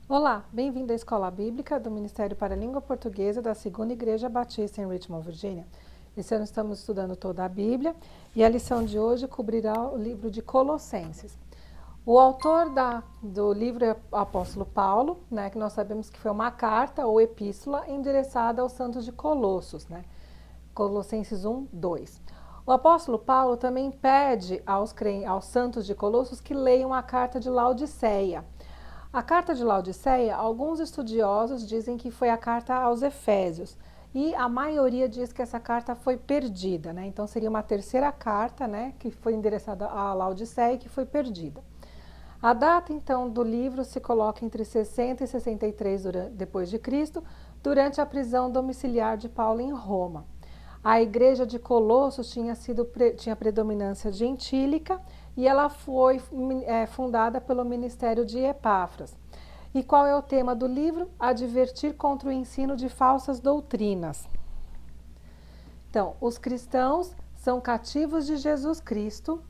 Olá, bem-vindo à Escola Bíblica do Ministério para a Língua Portuguesa da Segunda Igreja Batista em Richmond, Virgínia. Esse ano estamos estudando toda a Bíblia e a lição de hoje cobrirá o livro de Colossenses. O autor do livro é o apóstolo Paulo, né, que nós sabemos que foi uma carta ou epístola endereçada aos santos de Colossos, né? Colossenses 1, 2. O apóstolo Paulo também pede aos santos de Colossos que leiam a carta de Laodiceia. A carta de Laodiceia, alguns estudiosos dizem que foi a carta aos Efésios, e a maioria diz que essa carta foi perdida, né? Então seria uma terceira carta, né, que foi endereçada a Laodiceia e que foi perdida. A data então do livro se coloca entre 60 e 63 depois de Cristo, durante a prisão domiciliar de Paulo em Roma. A igreja de Colossos tinha predominância gentílica e ela foi fundada pelo ministério de Epáfras. E qual é o tema do livro? Advertir contra o ensino de falsas doutrinas. Então, os cristãos são cativos de Jesus Cristo,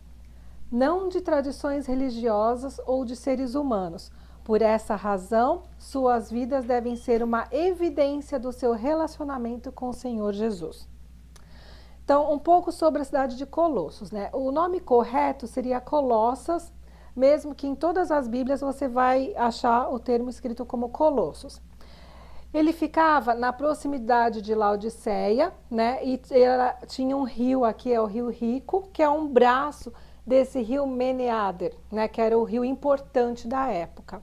não de tradições religiosas ou de seres humanos. Por essa razão, suas vidas devem ser uma evidência do seu relacionamento com o Senhor Jesus. Então, um pouco sobre a cidade de Colossos, né? O nome correto seria Colossas, mesmo que em todas as Bíblias você vai achar o termo escrito como Colossos. Ele ficava na proximidade de Laodiceia, né? E tinha um rio aqui, é o Rio Rico, que é um braço desse rio Meneader, né? Que era o rio importante da época.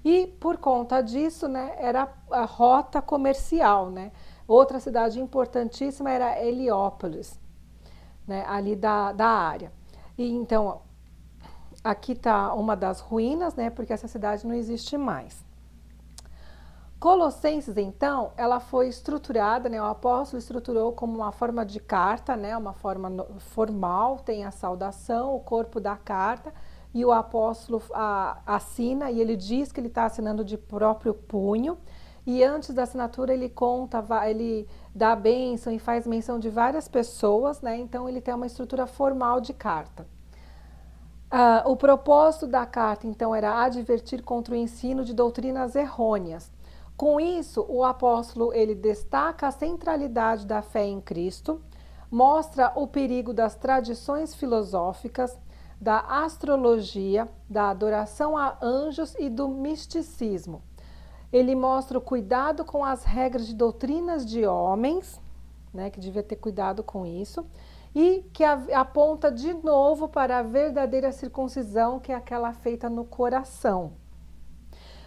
E por conta disso, né? Era a rota comercial, né? Outra cidade importantíssima era Heliópolis, né? Ali da área. E então, aqui está uma das ruínas, né? Porque essa cidade não existe mais. Colossenses, então, ela foi estruturada, né? O apóstolo estruturou como uma forma de carta, né? Uma forma formal, tem a saudação, o corpo da carta, e o apóstolo assina, e ele diz que ele está assinando de próprio punho, e antes da assinatura ele ele dá a bênção e faz menção de várias pessoas, né? Então ele tem uma estrutura formal de carta. O propósito da carta, então, era advertir contra o ensino de doutrinas errôneas. Com isso, o apóstolo ele destaca a centralidade da fé em Cristo, mostra o perigo das tradições filosóficas, da astrologia, da adoração a anjos e do misticismo. Ele mostra o cuidado com as regras de doutrinas de homens, né, que devia ter cuidado com isso, e que aponta de novo para a verdadeira circuncisão, que é aquela feita no coração.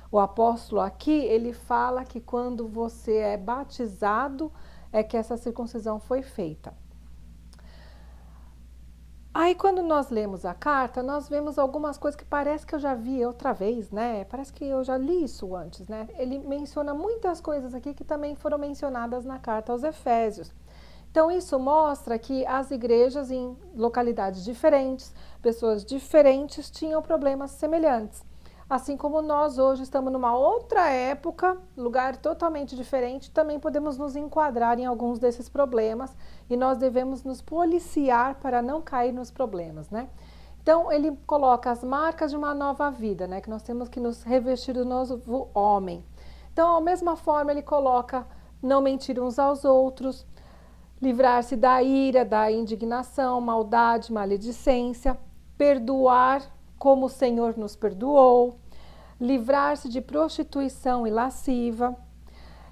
O apóstolo aqui, ele fala que quando você é batizado, é que essa circuncisão foi feita. Aí, quando nós lemos a carta, nós vemos algumas coisas que parece que eu já vi outra vez, né? Parece que eu já li isso antes, né? Ele menciona muitas coisas aqui que também foram mencionadas na carta aos Efésios. Então, isso mostra que as igrejas em localidades diferentes, pessoas diferentes, tinham problemas semelhantes. Assim como nós hoje estamos numa outra época, lugar totalmente diferente, também podemos nos enquadrar em alguns desses problemas e nós devemos nos policiar para não cair nos problemas, né? Então, ele coloca as marcas de uma nova vida, né? Que nós temos que nos revestir do novo homem. Então, da mesma forma, ele coloca não mentir uns aos outros, livrar-se da ira, da indignação, maldade, maledicência, perdoar como o Senhor nos perdoou, livrar-se de prostituição e lasciva,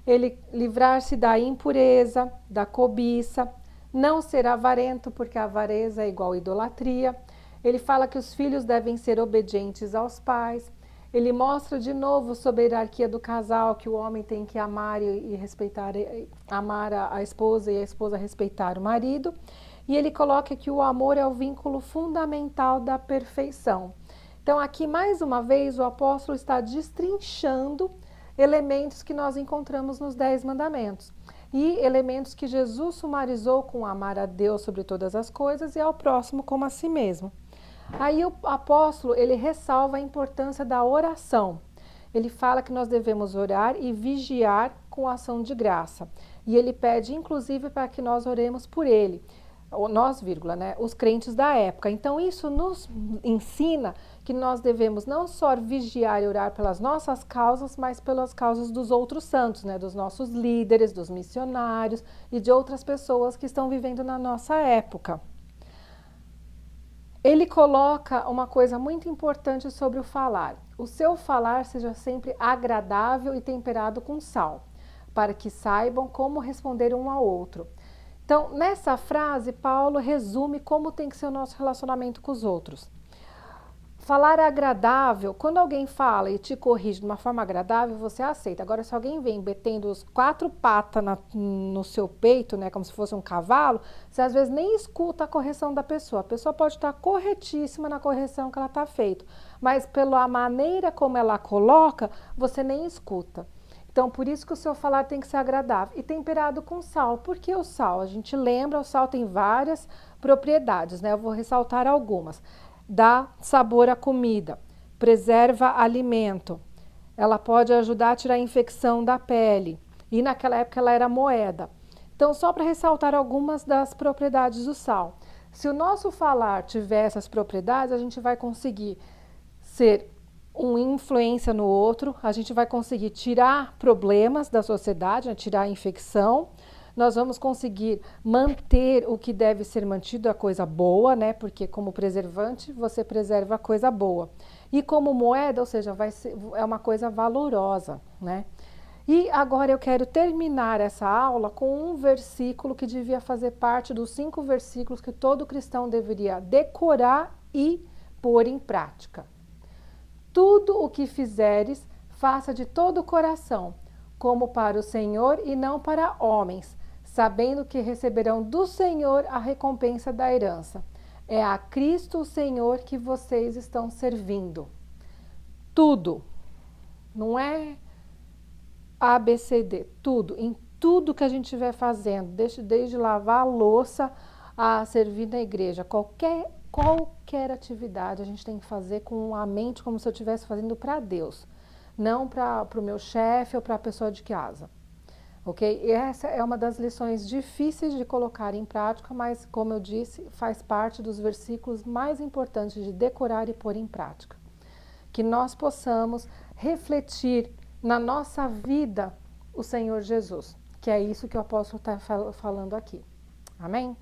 ele livrar-se da impureza, da cobiça, não ser avarento, porque a avareza é igual a idolatria. Ele fala que os filhos devem ser obedientes aos pais. Ele mostra de novo sobre a hierarquia do casal, que o homem tem que amar e respeitar, amar a esposa e a esposa respeitar o marido. E ele coloca que o amor é o vínculo fundamental da perfeição. Então, aqui mais uma vez o apóstolo está destrinchando elementos que nós encontramos nos 10 mandamentos e elementos que Jesus sumarizou com amar a Deus sobre todas as coisas e ao próximo como a si mesmo. Aí o apóstolo, ele ressalva a importância da oração. Ele fala que nós devemos orar e vigiar com ação de graça. E ele pede, inclusive, para que nós oremos por ele. nós, vírgula, né, os crentes da época. Então, isso nos ensina que nós devemos não só vigiar e orar pelas nossas causas, mas pelas causas dos outros santos, né, dos nossos líderes, dos missionários e de outras pessoas que estão vivendo na nossa época. Ele coloca uma coisa muito importante sobre o falar. O seu falar seja sempre agradável e temperado com sal, para que saibam como responder um ao outro. Então, nessa frase, Paulo resume como tem que ser o nosso relacionamento com os outros. Falar agradável, quando alguém fala e te corrige de uma forma agradável, você aceita. Agora, se alguém vem metendo os 4 patas no seu peito, né, como se fosse um cavalo, você às vezes nem escuta a correção da pessoa. A pessoa pode estar corretíssima na correção que ela está feita, mas pela maneira como ela coloca, você nem escuta. Então, por isso que o seu falar tem que ser agradável e temperado com sal. Por que o sal? A gente lembra, o sal tem várias propriedades, né? Eu vou ressaltar algumas. Dá sabor à comida, preserva alimento, ela pode ajudar a tirar a infecção da pele, e naquela época ela era moeda. Então, só para ressaltar algumas das propriedades do sal. Se o nosso falar tiver essas propriedades, a gente vai conseguir ser uma influência no outro, a gente vai conseguir tirar problemas da sociedade, né, tirar a infecção. Nós vamos conseguir manter o que deve ser mantido, a coisa boa, né? Porque como preservante, você preserva a coisa boa. E como moeda, ou seja, é uma coisa valorosa, né? E agora eu quero terminar essa aula com um versículo que devia fazer parte dos 5 versículos que todo cristão deveria decorar e pôr em prática. Tudo o que fizeres, faça de todo o coração, como para o Senhor e não para homens, sabendo que receberão do Senhor a recompensa da herança. É a Cristo o Senhor que vocês estão servindo. Tudo. Não é ABCD. Tudo. Em tudo que a gente estiver fazendo, desde lavar a louça a servir na igreja, qualquer atividade a gente tem que fazer com a mente como se eu estivesse fazendo para Deus, não para o meu chefe ou para a pessoa de casa. Ok? E essa é uma das lições difíceis de colocar em prática, mas, como eu disse, faz parte dos versículos mais importantes de decorar e pôr em prática. Que nós possamos refletir na nossa vida o Senhor Jesus, que é isso que o apóstolo está falando aqui. Amém?